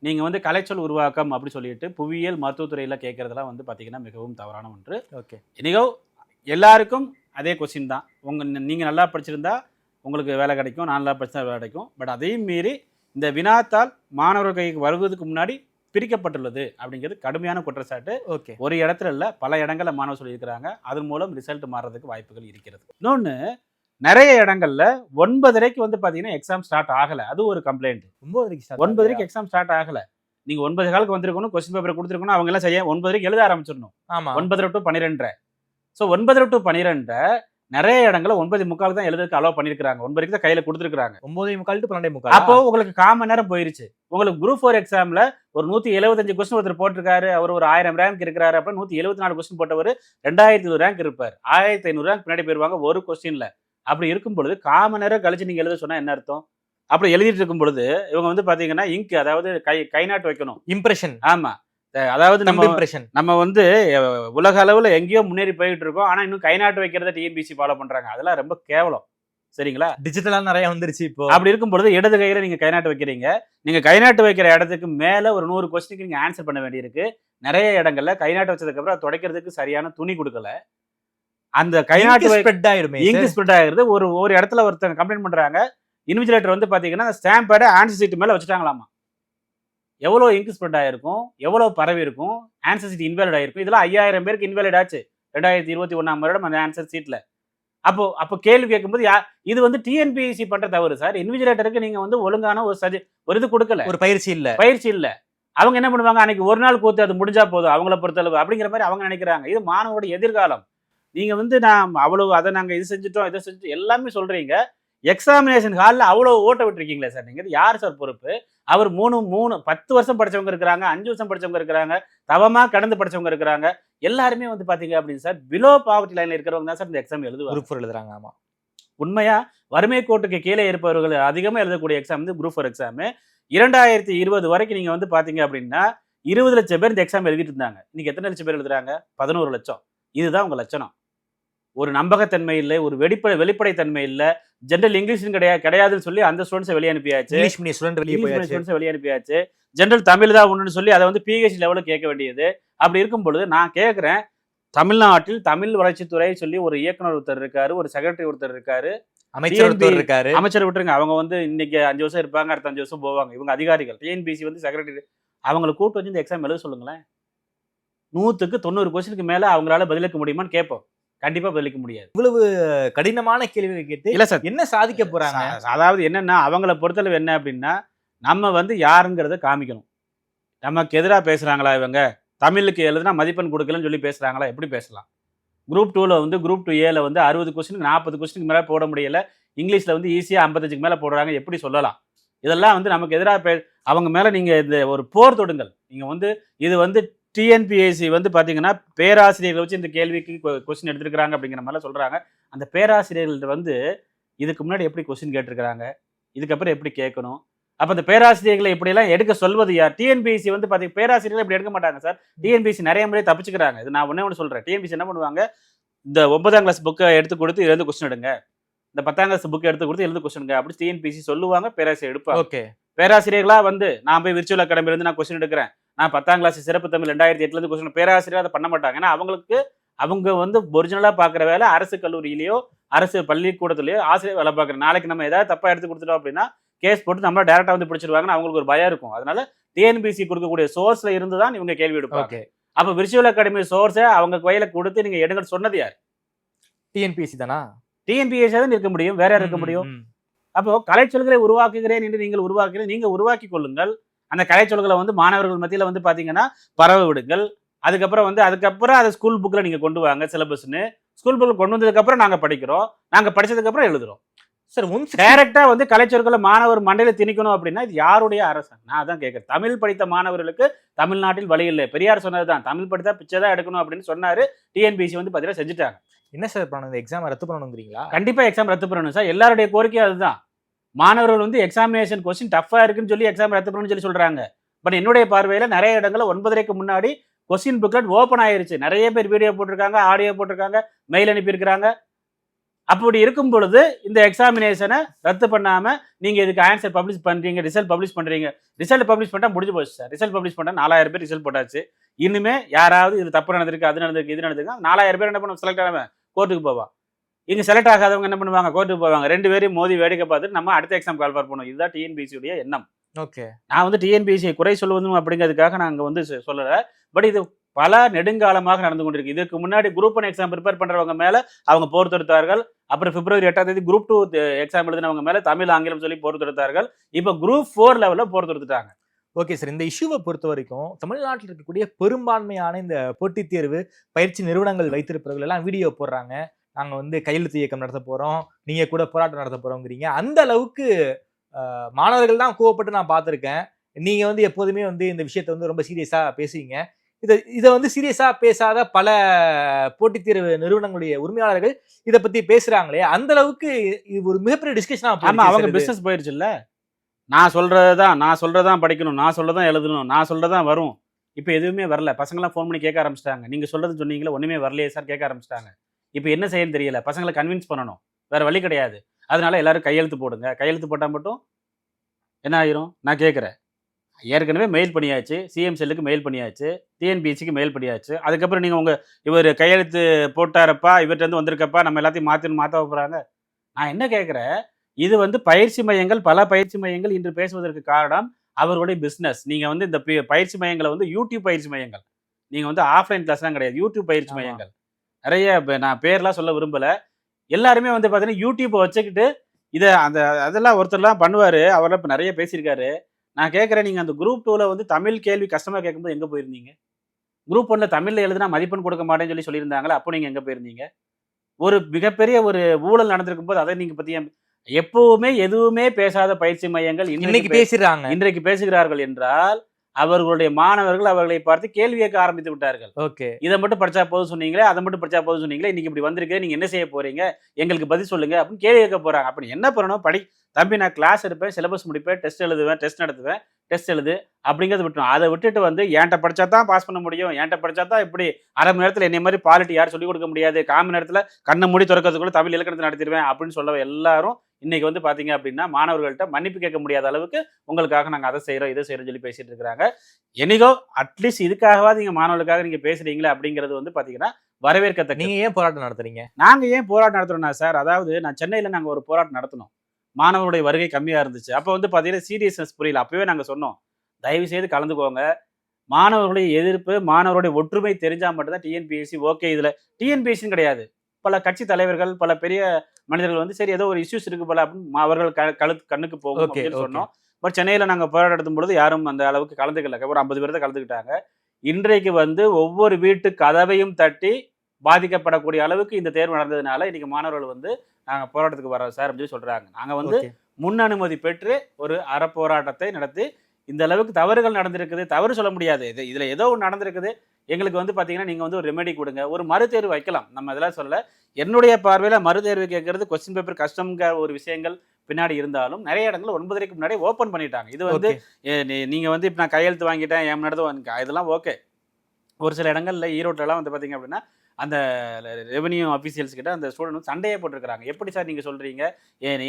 நீங்கள் வந்து கலைச்சொல் உருவாக்கம் அப்படி சொல்லிட்டு புவியியல் மருத்துவத்துறையில் கேட்குறதெல்லாம் வந்து பார்த்தீங்கன்னா மிகவும் தவறான ஒன்று. ஓகே, இனிகோ எல்லாருக்கும் அதே கொஸ்டின் தான். நீங்கள் நல்லா படிச்சிருந்தா உங்களுக்கு வேலை கிடைக்கும், நான் நல்லா படிச்சா வேலை கிடைக்கும். பட் அதையும் மீறி இந்த வினாத்தால் மாணவர்கள் கைக்கு வருவதற்கு முன்னாடி பிரிக்கப்பட்டுள்ளது அப்படிங்கிறது கடுமையான குற்றச்சாட்டு. ஓகே, ஒரு இடத்துல இல்லை, பல இடங்களில் மாணவர் சொல்லியிருக்கிறாங்க. அதன் மூலம் ரிசல்ட் மாறுறதுக்கு வாய்ப்புகள் இருக்கிறது. இன்னொன்று, நிறைய இடங்கள்ல 9:30 வந்து பார்த்தீங்கன்னா எக்ஸாம் ஸ்டார்ட் ஆகலை. அது ஒரு கம்ப்ளைண்ட். 9:30 எக்ஸாம் ஸ்டார்ட் ஆகலை. நீங்கள் 9:15 வந்திருக்கணும், கொஸ்டின் பேப்பர் கொடுத்துருக்கணும். அவங்க எல்லாம் செய்ய 9:30 எழுத ஆரம்பிச்சிடணும். ஆமாம், 9:30 to 12:30. ஸோ 9:30 to 12 நிறைய இடங்கள்ல 9:45 தான் எழுதுறதுக்கு அலோவ் பண்ணியிருக்காங்க. 9:30 தான் கையில் கொடுத்துருக்காங்க. 9:45 to 12:45. அப்போ உங்களுக்கு 1/4 மணி நேரம் போயிருச்சு. உங்களுக்கு குரூப் 4 எக்ஸாம்ல ஒரு 175 கொஸ்டின் ஒருத்தர் போட்டிருக்காரு, அவர் ஒரு 1000 ரேங்க் இருக்கிறாரு. அப்புறம் 174 கொஸ்டின் போட்டவர் 2200 ரேங்க் இருப்பார். 1500 ரேங்க் பின்னாடி போயிருவாங்க ஒரு கொஸ்டின்ல. அப்படி இருக்கும் பொழுது 1/4 மணி நேரம் கழிச்சு நீங்க எழுத சொன்னா என்ன அர்த்தம்? அப்படி எழுதிட்டு இருக்கும் பொழுது இவங்க வந்து பாத்தீங்கன்னா இங்க், அதாவது கை நாட்டு வைக்கணும், இம்ப்ரெஷன். ஆமா, அதாவது நம்ம வந்து உலக அளவுல எங்கேயோ முன்னேறி போயிட்டு இருக்கோம். ஆனா இன்னும் கை நாட்டு வைக்கிறத டிஎன்பிசி ஃபாலோ பண்றாங்க. அதெல்லாம் ரொம்ப கேவலம். சரிங்களா? டிஜிட்டலா நிறைய வந்துருச்சு இப்போ. அப்படி இருக்கும் பொழுது இடது கையில நீங்க கை நாட்டு வைக்கிறீங்க. நீங்க கை நாட்டு வைக்கிற இடத்துக்கு மேல ஒரு 100 கொஸ்டினுக்கு நீங்க ஆன்சர் பண்ண வேண்டியிருக்கு. நிறைய இடங்கள்ல கை நாட்டு வச்சதுக்கு அப்புறம் துடைக்கிறதுக்கு சரியான துணி கொடுக்கல. அந்த கை நாட்டு ஸ்ப்ரெட் ஆயிடுமே, இங்க் ஸ்ப்ரெட் ஆயிருது. ஒரு இடத்துல ஒருத்தங்க கம்ப்ளைண்ட் பண்றாங்க, இன்விஜிலேட்டர் வந்து பாத்தீங்கன்னா ஸ்டாம்ப் பேட ஆன்சர் சீட் மேல வச்சுட்டாங்களாமா. எவ்வளோ இங்க் ஸ்ப்ரெட் ஆயிருக்கும், எவ்வளோ பரவி இருக்கும், ஆன்சர் சீட் இன்வாலிட் ஆயிருக்கும். இதெல்லாம் 5000 பேருக்கு இன்வாலிட் ஆச்சு 2021ஆம் வருடம் அந்த ஆன்சர் சீட்ல. அப்போ கேள்வி கேட்கும்போது இது வந்து டிஎன்பிஎஸ்சி பண்ற தவறு சார். இன்விஜிலேட்டருக்கு நீங்க வந்து ஒழுங்கான ஒரு இது கொடுக்கல, ஒரு பயிற்சி இல்ல. அவங்க என்ன பண்ணுவாங்க, அன்னைக்கு ஒரு நாள் கூத்து அது முடிஞ்சா போதும் அவங்கள பொறுத்தளவு அப்படிங்கிற மாதிரி அவங்க நினைக்கிறாங்க. இது மாணவரோட எதிர்காலம். நீங்க வந்து நான் அவ்வளவு அதை நாங்க இது செஞ்சுட்டோம் இதை செஞ்சுட்டோம் எல்லாமே சொல்றீங்க. எக்ஸாமினேஷன் ஹாலில் அவ்வளோ ஓட்ட விட்டுருக்கீங்களே சார். நீங்கள் யார் சார் பொறுப்பு? அவர் 10 வருஷம் படித்தவங்க இருக்கிறாங்க, 5 வருஷம் படித்தவங்க இருக்கிறாங்க, தவமாக கடந்து படித்தவங்க இருக்கிறாங்க. எல்லாருமே வந்து பார்த்தீங்க அப்படின்னு சார் பிலோ பாவர்ட்டி லைனில் இருக்கிறவங்க தான் சார் இந்த எக்ஸாம் எழுதுறாங்க. ஆமாம், உண்மையா வறுமை கோட்டுக்கு கீழே இருப்பவர்கள் அதிகமாக எழுதக்கூடிய எக்ஸாம் வந்து குரூப் 4 எக்ஸாமு. 2020 வரைக்கும் நீங்கள் வந்து பார்த்தீங்க அப்படின்னா 20 லட்சம் பேர் இந்த எக்ஸாம் எழுதிட்டு இருந்தாங்க. இன்னைக்கு எத்தனை லட்சம் பேர் எழுதுறாங்க? 11 லட்சம். இதுதான் உங்கள் லட்சணம். ஒரு நம்பகத்தன்மை இல்லை, ஒரு வெளிப்படைத்தன்மை இல்லை. ஜென்ரல் இங்கிலீஷும் கிடையாதுன்னு சொல்லி அந்த ஸ்டூடெண்ட்ஸை வெளியே அனுப்பியாச்சு. ஜென்ரல் தமிழ் தான் ஒன்றுன்னு சொல்லி அதை வந்து பிஹெச்டி லெவலில் கேட்க வேண்டியது. அப்படி இருக்கும் பொழுது நான் கேட்குறேன், தமிழ்நாட்டில் தமிழ் வளர்ச்சித்துறை சொல்லி ஒரு இயக்குனர் ஒருத்தர் இருக்காரு, ஒரு செக்ரட்டரி ஒருத்தர் இருக்காரு, அமைச்சர் விட்டுருங்க. அவங்க வந்து இன்னைக்கு 5 வருஷம் இருப்பாங்க, அடுத்த 5 வருஷம் போவாங்க. இவங்க அதிகாரிகள். டிஎன்பிசி வந்து செக்ரட்டரி, அவங்களை கூட்டு வச்சு இந்த எக்ஸாம் எழுத சொல்லுங்களேன். 100க்கு 90 கொஸ்டினுக்கு மேல அவங்களால பதிலளிக்க முடியுமான்னு கேட்போம். கண்டிப்பா பதிலளிக்க முடியாது. இவ்வளவு கடினமான கேள்வி கேட்டு இல்ல சார், என்ன சாதிக்க போறாங்க? அதாவது என்னன்னா, அவங்கள பொறுத்தளவு என்ன அப்படின்னா, நம்ம வந்து யாருங்கிறத காமிக்கணும். நமக்கு எதிராக பேசுறாங்களா இவங்க, தமிழுக்கு எழுதுனா மதிப்பெண் கொடுக்கலன்னு சொல்லி பேசுறாங்களா? எப்படி பேசலாம்? குரூப் 2ல வந்து குரூப் 2A வந்து 60 கொஸ்டினுக்கு 40 கொஸ்டினுக்கு மேல போட முடியல. இங்கிலீஷ்ல வந்து ஈஸியா 55க்கு மேல போடுறாங்க. எப்படி சொல்லலாம்? இதெல்லாம் வந்து நமக்கு எதிராக அவங்க மேல நீங்க இந்த ஒரு போர் தொடுங்கள். நீங்க வந்து இது வந்து டிஎன்பிஎஸ்சி வந்து பார்த்தீங்கன்னா பேராசிரியர்கள் வச்சு இந்த கேள்விக்கு கொஸ்டின் எடுத்துருக்காங்க அப்படிங்கிற மாதிரிலாம் சொல்கிறாங்க. அந்த பேராசிரியர்கள்ட்ட வந்து இதுக்கு முன்னாடி எப்படி கொஸ்டின் கேட்டிருக்கிறாங்க, இதுக்கப்புறம் எப்படி கேட்கணும், அப்போ அந்த பேராசிரியர்களை இப்படியெல்லாம் எடுக்க சொல்வது யார்? டிஎன்பிஎஸ்சி வந்து பார்த்தீங்கன்னா பேராசிரியர்கள் இப்படி எடுக்க மாட்டாங்க சார். டிஎன்பிஎஸ்சி நிறைய முறை தப்பிச்சுக்கிறாங்க. இது நான் ஒன்று சொல்கிறேன். டிஎன்பிஎஸ்சி என்ன பண்ணுவாங்க, இந்த 9ஆம் கிளாஸ் புக்கை எடுத்து கொடுத்து இதுலேருந்து கொஸ்டின் எடுங்க, இந்த 10ஆம் கிளாஸ் புக்கை எடுத்து கொடுத்து எழுந்து கொஸ்டின் அப்படி டிஎன்பிஎஸ்சி சொல்லுவாங்க. பேராசிரியர் எடுப்பாங்க. ஓகே, பேராசிரியர்களா வந்து நான் போய் விர்ச்சுவல் அகாடமி இருந்து நான் கொஸ்டின் எடுக்கிறேன், நான் 10ஆம் கிளாஸ் சிறப்பு தமிழ் 2008 கொஸ்டின், பேராசிரியர் அதை பண்ண மாட்டாங்க. ஏன்னா அவங்க வந்து ஒரிஜினலா பார்க்குற வேலை அரசு கல்லூரியிலேயோ அரசு பள்ளிக்கூடத்துலையோ ஆசிரியர் வேலை பார்க்குறேன். நாளைக்கு நம்ம ஏதாவது தப்பா எடுத்து கொடுத்துட்டோம் அப்படின்னா கேஸ் போட்டு நம்மள டைரக்டா வந்து பிடிச்சிருவாங்கன்னு அவங்களுக்கு ஒரு பயம் இருக்கும். அதனால டிஎன்பிசி கொடுக்கக்கூடிய சோர்ஸ்ல இருந்து தான் இவங்க கேள்வி எடுப்பாங்க. அப்ப விர்ச்சுவல் அகாடமி சோர்ஸை அவங்க கையில கொடுத்து நீங்க எடுங்க சொன்னது யார்? டிஎன்பிஎஸ்சி தானா? டிஎன்பிஎஸ்சி தான் இருக்க முடியும், வேற யார் இருக்க முடியும்? அப்போ கலைச்சொல்களை உருவாக்குகிறேன் என்று நீங்கள் உருவாக்குகிறேன், நீங்க உருவாக்கி கொள்ளுங்கள். அந்த கலைச்சொல்களை வந்து மாணவர்கள் மத்தியில வந்து பாத்தீங்கன்னா பரவ விடுங்கள். அதுக்கப்புறம் அதை ஸ்கூல் புக்ல நீங்க கொண்டு வாங்க சிலபஸ்ன்னு. ஸ்கூல் புக்ல கொண்டு வந்ததுக்கு அப்புறம் நாங்க படிக்கிறோம், நாங்க படிச்சதுக்கு அப்புறம் எழுதுறோம். சார் டைரக்டா வந்து கலைச்சொற்களை மாணவர் மண்டையில திணிக்கணும் அப்படின்னா இது யாருடைய அரசன்? நான் அதான் கேட்கிறேன். தமிழ் படித்த மாணவர்களுக்கு தமிழ்நாட்டில் வழி இல்லை. பெரியார் சொன்னதுதான், தமிழ் படித்தா பிச்சை தான் எடுக்கணும் அப்படின்னு சொன்னாரு. டிஎன்பிசி வந்து பாத்தீங்கன்னா செஞ்சுட்டாங்க. என்ன சார் பண்ணணும்? இந்த எக்ஸாம் ரத்து பண்ணணுங்கிறீங்களா? கண்டிப்பா எக்ஸாம் ரத்து பண்ணணும் சார். எல்லாருடைய கோரிக்கையும் அதுதான். மாணவர்கள் வந்து எக்ஸாமினேஷன் கொஸ்டின் டஃபா இருக்குன்னு சொல்லி எக்ஸாம் ரத்து பண்ணணும்னு சொல்லி சொல்றாங்க. பட் என்னுடைய பார்வையில நிறைய இடங்கள்ல 9:30க்கு முன்னாடி கொஸ்டின் புக்லெட் ஓப்பன் ஆயிருச்சு. நிறைய பேர் வீடியோ போட்டிருக்காங்க, ஆடியோ போட்டிருக்காங்க, மெயில் அனுப்பியிருக்கிறாங்க. அப்படி இருக்கும் பொழுது இந்த எக்ஸாமினேஷனை ரத்து பண்ணாம நீங்க இதுக்கு ஆன்சர் பப்ளிஷ் பண்றீங்க, ரிசல்ட் பப்ளிஷ் பண்றீங்க. ரிசல்ட் பப்ளிஷ் பண்ணா முடிஞ்சு போச்சு சார். ரிசல்ட் பப்ளிஷ் பண்ணா 4000 பேர் ரிசல்ட் போட்டாச்சு. இனிமே யாராவது இது தப்பு நடந்திருக்கு, அது நடந்திருக்கு, இது நடந்திருக்கு, 4000 பேர் என்ன பண்ணுவோம்? செலக்ட் ஆனவன் கோர்ட்டுக்கு போவான். இங்க செலக்ட் ஆகாதவங்க என்ன பண்ணுவாங்க? கோர்ட்டுக்கு போவாங்க. 2 பேரையும் மோதி வேடிக்கை பார்த்துட்டு நம்ம அடுத்த எக்ஸாம் கால்ஃபார் பண்ணுவோம். இதுதான் டிஎன்பிசியுடைய எண்ணம். ஓகே. நான் வந்து டிஎன்பிசியை குறை சொல்வதும் அப்படிங்கிறதுக்காக நாங்க வந்து சொல்லல. பட் இது பல நெடுங்காலமாக நடந்து கொண்டிருக்கு. இதுக்கு முன்னாடி குரூப் 1 எக்ஸாம் ப்ரிப்பேர் பண்றவங்க மேல அவங்க போர் தொடுத்தார்கள். அப்புறம் பிப்ரவரி 8ஆம் தேதி குரூப் 2 எக்ஸாம் எழுதினவங்க மேல தமிழ் ஆங்கிலம் சொல்லி போர் தொடுத்தார்கள். இப்ப குரூப் 4 லெவல்ல போர் தொடுத்துட்டாங்க. ஓகே சார், இந்த இஷ்யூவை பொறுத்த வரைக்கும் தமிழ்நாட்டில் இருக்கக்கூடிய பெரும்பான்மையான இந்த போட்டித் தேர்வு பயிற்சி நிறுவனங்கள் வைத்திருப்பவர்கள் எல்லாம் வீடியோ போடுறாங்க. நாங்க வந்து கையெழுத்து இயக்கம் நடத்த போறோம், நீங்க கூட போராட்டம் நடத்த போறோங்கிறீங்க. அந்த அளவுக்கு மாணவர்கள் தான் கோவப்பட்டு நான் பார்த்துருக்கேன். நீங்க வந்து எப்போதுமே வந்து இந்த விஷயத்த வந்து ரொம்ப சீரியஸா பேசுவீங்க. இதை வந்து சீரியஸா பேசாத பல போட்டித் தேர்வு நிறுவனங்களுடைய உரிமையாளர்கள் இதை பத்தி பேசுறாங்களே, அந்த அளவுக்கு இது ஒரு மிகப்பெரிய டிஸ்கஷனா அவங்க பிசினஸ் போயிருச்சு இல்ல. நான் சொல்றதான் படிக்கணும், நான் சொல்றதான் எழுதணும், நான் சொல்றதான் வரும். இப்ப எதுவுமே வரல. பசங்களாம் ஃபோன் பண்ணி கேட்க ஆரம்பிச்சிட்டாங்க. நீங்க சொல்றது சொன்னீங்களா, ஒண்ணுமே வரலையே சார் கேட்க ஆரம்பிச்சிட்டாங்க. இப்ப என்ன செய்யன்னு தெரியல. பசங்களை கன்வின்ஸ் பண்ணணும், வேற வழி கிடையாது. அதனால எல்லாரும் கையெழுத்து போடுங்க. கையெழுத்து போட்டா மட்டும் என்ன ஆயிரும்? நான் கேட்கிறேன். ஏற்கனவே மெயில் பண்ணியாச்சு, சிஎம் செல்லுக்கு மெயில் பண்ணியாச்சு, டிஎன்பிஎஸ்சிக்கு மெயில் பண்ணியாச்சு. அதுக்கப்புறம் நீங்கள் இவர் கையெழுத்து போட்டாரப்பா, இவர்கிட்ட வந்து வந்திருக்கப்பா, நம்ம எல்லாத்தையும் மாற்ற போகிறாங்க. நான் என்ன கேட்குறேன், இது வந்து பயிற்சி மையங்கள், பல பயிற்சி மையங்கள் இன்று பேசுவதற்கு காரணம் அவர்களுடைய பிஸ்னஸ். நீங்கள் வந்து இந்த பயிற்சி மையங்களை வந்து யூடியூப் பயிற்சி மையங்கள், நீங்கள் வந்து ஆஃப்லைன் கிளாஸ்லாம் கிடையாது, யூடியூப் பயிற்சி மையங்கள். நிறைய நான் பேர்லாம் சொல்ல விரும்பலை. எல்லாருமே வந்து பார்த்தீங்கன்னா யூடியூப்பை வச்சுக்கிட்டு இதை அதெல்லாம் ஒருத்தர்லாம் பண்ணுவார். அவரெல்லாம் இப்போ நிறைய பேசியிருக்காரு. நான் கேட்குறேன், நீங்கள் அந்த குரூப் 2ல வந்து தமிழ் கேள்வி கஷ்டமாக கேட்கும்போது எங்கே போயிருந்தீங்க? குரூப் 1ல தமிழில் எழுதுனா மதிப்பெண் கொடுக்க மாட்டேன்னு சொல்லியிருந்தாங்களே, அப்போ நீங்கள் எங்கே போயிருந்தீங்க? ஒரு மிகப்பெரிய ஒரு ஊழல் நடந்திருக்கும் போது அதை நீங்கள் பற்றி எப்பவுமே எதுவுமே பேசாத பயிற்சி மையங்கள் இன்றைக்கு பேசுகிறார்கள் என்றால் அவர்களுடைய மாணவர்கள் அவர்களை பார்த்து கேள்வி கேட்க ஆரம்பித்து விட்டார்கள். ஓகே, இதை மட்டும் படிச்சா போதும் சொன்னீங்களே, அதை மட்டும் படிச்சா போதும் சொன்னீங்களே, இன்னைக்கு இப்படி வந்திருக்கு, நீங்க என்ன செய்ய போறீங்க, எங்களுக்கு பதில் சொல்லுங்க அப்படின்னு கேள்வி கேட்க போறாங்க. அப்படி என்ன பண்ணணும்? தம்பி நான் கிளாஸ் எடுப்பேன், சிலபஸ் முடிப்பேன், டெஸ்ட் எழுதுவேன், டெஸ்ட் நடத்துவேன், டெஸ்ட் எழுது அப்படிங்கிறத விட்டுரும். அதை விட்டுட்டு வந்து என்கிட்ட படிச்சா தான் பாஸ் பண்ண முடியும், என்கிட்ட படிச்சா தான் இப்படி அரை மணி நேரத்தில் என்னை மாதிரி பாலிட்டி யாரும் சொல்லிக் கொடுக்க முடியாது, 1/4 மணி நேரத்தில் கண்ணை மூடி திறக்கிறதுக்குள்ள தமிழ் இலக்கணத்தை நடத்திடுவேன் அப்படின்னு சொல்ல எல்லாரும் இன்னைக்கு வந்து பாத்தீங்க அப்படின்னா மாணவர்கள்ட்ட மன்னிப்பு கேட்க முடியாத அளவுக்கு உங்களுக்காக நாங்கள் அதை செய்யறோம் இதை செய்யறோம் சொல்லி பேசிட்டு இருக்கிறாங்க. என்னைக்கோ அட்லீஸ்ட் இதுக்காகவாது நீங்க மாணவர்களுக்காக நீங்க பேசுறீங்களா அப்படிங்கிறது வந்து பாத்தீங்கன்னா வரவேற்கத்தக்க. நீங்க ஏன் போராட்டம் நடத்துறீங்க? நாங்க ஏன் போராட்டம் நடத்துறோம்னா சார், அதாவது நான் சென்னையில நாங்க ஒரு போராட்டம் நடத்தினோம். மாணவருடைய வருகை கம்மியா இருந்துச்சு. அப்போ வந்து பாத்தீங்கன்னா சீரியஸ்னஸ் புரியல. அப்பவே நாங்க சொன்னோம், தயவு செய்து கலந்துக்கோங்க. மாணவர்களுடைய எதிர்ப்பு, மாணவருடைய ஒற்றுமை தெரிஞ்சா மட்டும்தான் டிஎன்பிஎஸ்சி ஓகே. இதுல டிஎன்பிஎஸ்சின்னு கிடையாது, பல கட்சி தலைவர்கள், பல பெரிய மனிதர்கள் வந்து சரி ஏதோ ஒரு இஷ்யூஸ் இருக்கு போல அப்படின்னு அவர்கள் கண்ணுக்கு போகும் அப்படின்னு சொன்னோம். பட் சென்னையில நாங்க போராட்டம் நடத்தும் பொழுது யாரும் அந்த அளவுக்கு கலந்துக்கல. ஒரு 50 பேர் தான் கலந்துக்கிட்டாங்க. இன்றைக்கு வந்து ஒவ்வொரு வீட்டு கதவையும் தட்டி பாதிக்கப்படக்கூடிய அளவுக்கு இந்த தேர்வு நடந்ததுனால இன்னைக்கு மாணவர்கள் வந்து நாங்க போராட்டத்துக்கு வரோம் சார் அப்படின்னு சொல்றாங்க. நாங்க வந்து முன் அனுமதி பெற்று ஒரு அறப்போராட்டத்தை நடத்தி இந்த அளவுக்கு தவறுகள் நடந்திருக்குது, தவறு சொல்ல முடியாது, இதுல ஏதோ ஒன்று நடந்திருக்குது, எங்களுக்கு வந்து பாத்தீங்கன்னா நீங்க வந்து ஒரு ரெமெடி கொடுங்க, ஒரு மறுதேர்வு வைக்கலாம். நம்ம இதெல்லாம் சொல்ல, என்னுடைய பார்வையில மறுதேர்வு கேட்கறது கொஸ்டின் பேப்பர் கஷ்டம்ங்கிற ஒரு விஷயங்கள் பின்னாடி இருந்தாலும் நிறைய இடங்கள் 9:30க்கு முன்னாடி ஓப்பன் பண்ணிட்டாங்க. இது வந்து நீங்க வந்து இப்ப நான் கையெழுத்து வாங்கிட்டேன், என் நடந்து இதெல்லாம் ஓகே. ஒரு சில இடங்கள்ல ஈரோட்லாம் வந்து பாத்தீங்க அப்படின்னா அந்த ரெவென்யூ ஆஃபீஷியல்ஸ் கிட்ட அந்த ஸ்டூடெண்ட் சண்டையே போட்டிருக்காங்க. எப்படி சார் நீங்க சொல்றீங்க,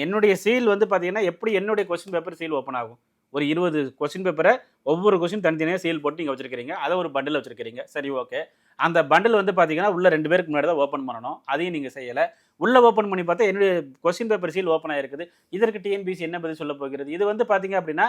என்னுடைய சீல் வந்து பாத்தீங்கன்னா எப்படி என்னுடைய கொஸ்டின் பேப்பர் சீல் ஓப்பன் ஆகும்? ஒரு 20 கொஸ்டின் பேப்பரை ஒவ்வொரு கொஸ்டின் தனித்தனியாக சீல் போட்டு நீங்கள் வச்சிருக்கீங்க. அதை ஒரு பண்டில் வச்சிருக்கீங்க. சரி, ஓகே. அந்த பண்டில் வந்து பார்த்தீங்கன்னா உள்ள 2 பேருக்கு முன்னாடி தான் ஓப்பன் பண்ணணும். அதையும் நீங்கள் செய்யலை. உள்ள ஓப்பன் பண்ணி பார்த்தா என்னுடைய கொஸ்டின் பேப்பர் சீல் ஓப்பன் ஆயிருக்குது. இதற்கு டிஎன்பிசி என்ன பதில் சொல்ல போகிறது? இது வந்து பார்த்தீங்க அப்படின்னா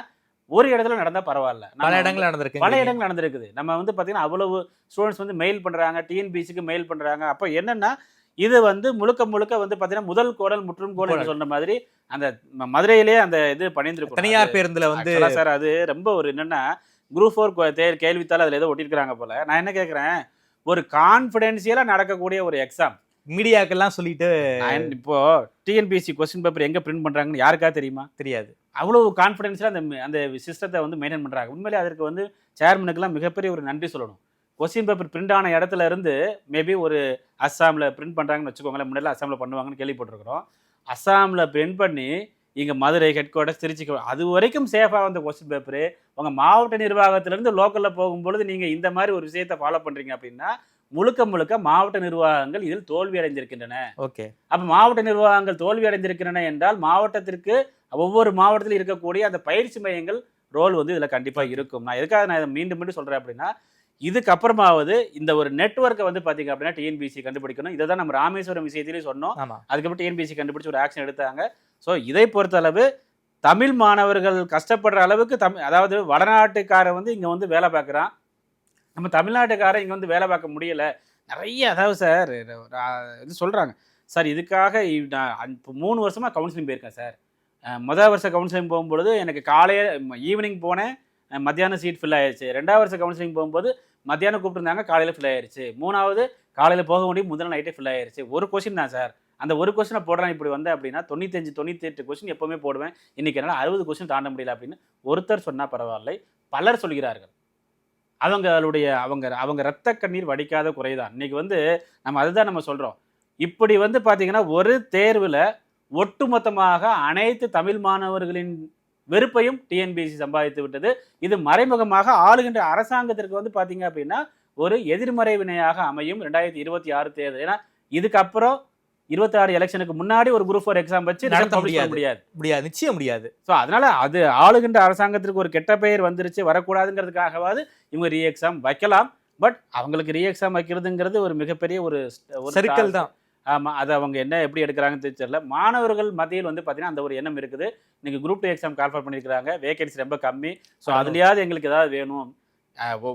ஒரு இடத்துல நடந்தா பரவாயில்ல, பல இடங்கள் நடந்திருக்கு. பல இடங்கள் நடந்திருக்குது. நம்ம வந்து பார்த்தீங்கன்னா அவ்வளவு ஸ்டூடெண்ட்ஸ் வந்து மெயில் பண்ணுறாங்க, டிஎன்பிசிக்கு மெயில் பண்ணுறாங்க. அப்போ என்னன்னா இது வந்து முழுக்க முழுக்க வந்து பார்த்தீங்கன்னா முதல் கோடல் முற்றும் கோடல் சொன்ன மாதிரி அந்த மதுரையிலேயே அந்த இது பண்ணியிருந்திருக்கும். தனியார் பேருந்துல வந்து சார் அது ரொம்ப ஒரு என்னன்னா குரூப் 4 கேள்வித்தாள் அதில் ஏதோ ஒட்டியிருக்கிறாங்க போல. நான் என்ன கேட்குறேன், ஒரு கான்ஃபிடென்ஷியலாக நடக்கக்கூடிய ஒரு எக்ஸாம் மீடியாக்கெல்லாம் சொல்லிட்டு இப்போ டிஎன்பிஎஸ்சி கொஸ்டின் பேப்பர் எங்க பிரிண்ட் பண்றாங்கன்னு யாருக்கா தெரியுமா? தெரியாது. அவ்வளவு கான்ஃபிடென்ஸ்ல அந்த சிஸ்டத்தை வந்து மெயின்டைன் பண்றாங்க. உண்மையிலே அதற்கு வந்து சேர்மனுக்குலாம் மிகப்பெரிய ஒரு நன்றி சொல்லணும். கொஸ்டின் பேப்பர் பிரிண்ட் ஆன இடத்துல இருந்து மேபி ஒரு அஸ்ஸாமில் பிரிண்ட் பண்ணுறாங்கன்னு வச்சுக்கோங்களேன். முன்னாடி அஸ்ஸாமில் பண்ணுவாங்கன்னு கேள்விப்பட்டிருக்கிறோம். அஸ்ஸாமில் பிரிண்ட் பண்ணி இங்கே மதுரை ஹெட் குவார்ட்டர்ஸ் திருச்சி அது வரைக்கும் சேஃபாக வந்த கொஸ்டின் பேப்பரு உங்கள் மாவட்ட நிர்வாகத்திலேருந்து லோக்கலில் போகும்பொழுது நீங்கள் இந்த மாதிரி ஒரு விஷயத்தை ஃபாலோ பண்ணுறீங்க அப்படின்னா முழுக்க முழுக்க மாவட்ட நிர்வாகங்கள் இதில் தோல்வி அடைந்திருக்கின்றன. ஓகே, அப்போ மாவட்ட நிர்வாகங்கள் தோல்வி அடைந்திருக்கின்றன என்றால் மாவட்டத்திற்கு ஒவ்வொரு மாவட்டத்தில் இருக்கக்கூடிய அந்த பயிற்சி மையங்கள் ரோல் வந்து இதில் கண்டிப்பாக இருக்கும். நான் எதுக்காக நான் இதை மீண்டும் மீண்டும் சொல்கிறேன் அப்படின்னா இதுக்கப்புறமாவது இந்த ஒரு நெட்வொர்க்கை வந்து பார்த்தீங்க அப்படின்னா டிஎன்பிசி கண்டுபிடிக்கணும். இதை தான் நம்ம ராமேஸ்வரம் விஷயத்திலேயே சொன்னோம். அதுக்கப்புறம் டிஎன்பிசி கண்டுபிடிச்சி ஒரு ஆக்ஷன் எடுத்தாங்க. ஸோ இதை பொறுத்தளவு தமிழ் மாணவர்கள் கஷ்டப்படுற அளவுக்கு அதாவது வடநாட்டுக்காரன் வந்து இங்கே வந்து வேலை பார்க்குறான், நம்ம தமிழ்நாட்டுக்காரன் இங்கே வந்து வேலை பார்க்க முடியல. நிறைய அதாவது சார் இது சொல்கிறாங்க சார், இதுக்காக நான் இப்போ 3 வருஷமாக கவுன்சிலிங் போயிருக்கேன் சார். முதல் வருஷம் கவுன்சிலிங் போகும்பொழுது எனக்கு ஈவினிங் போனேன், மத்தியானம் சீட் ஃபில் ஆயிடுச்சு. 2வது வருஷம் கவுன்சிலிங் போகும்போது மத்தியானம் கூப்பிட்டுருந்தாங்க, காலையில் ஃபில் ஆயிடுச்சு. 3வது காலையில் போக முடியும், முதல் நைட்டே ஃபில் ஆயிடுச்சு. ஒரு கொஸ்டின் தான் சார், அந்த ஒரு கொஸ்டினை போடுறேன் இப்படி வந்தேன் அப்படின்னா 95-98 கொஸ்டின் எப்போவுமே போடுவேன். இன்றைக்கி என்னால் 60 கொஸ்டின் தாண்ட முடியல அப்படின்னு ஒருத்தர் சொன்னால் பரவாயில்லை, பலர் சொல்கிறார்கள். அவங்க ரத்த கண்ணீர் வடிக்காத குறைதான். இன்றைக்கி வந்து நம்ம அதுதான் நம்ம சொல்கிறோம். இப்படி வந்து பார்த்தீங்கன்னா ஒரு தேர்வில் ஒட்டுமொத்தமாக அனைத்து தமிழ் மாணவர்களின் வெறுப்பையும் டிஎன்பிஎஸ்சி சம்பாதித்து விட்டது. இது மறைமுகமாக ஆளுகின்ற அரசாங்கத்திற்கு வந்து பார்த்தீங்க அப்படின்னா ஒரு எதிர்மறை வினையாக அமையும் 2026 தேர்தல். ஏன்னா இதுக்கப்புறம் 26 எலெக்ஷனுக்கு முன்னாடி ஒரு குரூப் 4 எக்ஸாம் வச்சு நடத்த முடியாது, நிச்சயம் முடியாது. ஸோ அதனால அது ஆளுகின்ற அரசாங்கத்திற்கு ஒரு கெட்ட பெயர் வந்துருச்சு, வரக்கூடாதுங்கிறதுக்காகவாது இவங்க ரீ எக்ஸாம் வைக்கலாம். பட் அவங்களுக்கு ரீ எக்ஸாம் வைக்கிறதுங்கிறது ஒரு மிகப்பெரிய ஒரு சர்க்கிள் தான். ஆமாம், அது அவங்க என்ன எப்படி எடுக்கிறாங்கன்னு தெரியல. மாணவர்கள் மத்தியில் வந்து பார்த்தீங்கன்னா அந்த ஒரு எண்ணம் இருக்குது. நீங்கள் குரூப் 2 எக்ஸாம் கால்ஃபர் பண்ணியிருக்கிறாங்க, வேகன்சி ரொம்ப கம்மி, ஸோ அதுலேயாவது எங்களுக்கு ஏதாவது வேணும்.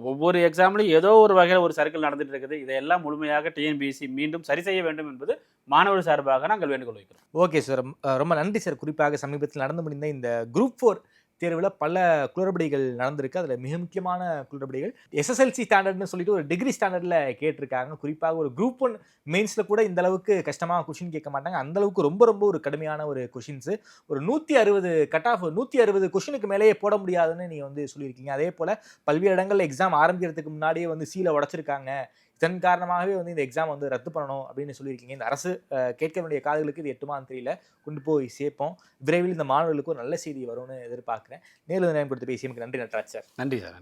ஒவ்வொரு எக்ஸாம்லையும் ஏதோ ஒரு வகையில் ஒரு சர்க்கிள் நடந்துட்டு இருக்குது. இதையெல்லாம் முழுமையாக டிஎன்பிஎஸ்சி மீண்டும் சரி செய்ய வேண்டும் என்பது மாணவர் சார்பாக நாங்கள் வேண்டுகோள் வைக்கிறோம். ஓகே சார், ரொம்ப நன்றி சார். குறிப்பாக சமீபத்தில் நடந்து முடிந்த இந்த குரூப் 4 தேர்வில் பல குளறுபடிகள் நடந்திருக்கு. அதில் மிக முக்கியமான குளறுபடிகள் எஸ்எஸ்எல்சி ஸ்டாண்டர்ட்னு சொல்லிட்டு ஒரு டிகிரி ஸ்டாண்டர்டில் கேட்டிருக்காங்க. குறிப்பாக ஒரு குரூப் 1 மெயின்ஸில் கூட இந்த அளவுக்கு கஷ்டமாக கொஷின் கேட்க மாட்டாங்க. அந்த அளவுக்கு ரொம்ப ரொம்ப ஒரு கடுமையான ஒரு கொஷின்ஸு. ஒரு 160 கட் ஆஃப் 160 கொஷினுக்கு மேலேயே போட முடியாதுன்னு நீங்கள் வந்து சொல்லியிருக்கீங்க. அதே போல் பல்வேறு இடங்களில் எக்ஸாம் ஆரம்பிக்கிறதுக்கு முன்னாடியே வந்து சீலை உடைச்சிருக்காங்க. இதன் காரணமாகவே வந்து இந்த எக்ஸாம் வந்து ரத்து பண்ணணும் அப்படின்னு சொல்லியிருக்கீங்க. இந்த அரசு கேட்க வேண்டிய காதுகளுக்கு இது எட்டுமான்னு தெரியல, கொண்டு போய் சேர்ப்போம். விரைவில் இந்த மாணவர்களுக்கு ஒரு நல்ல செய்தி வரும்னு எதிர்பார்க்குறேன். நேரில் நேரம் கொடுத்து பேசியமைக்கு நன்றி நட்ராஜ் சார். நன்றி சார்.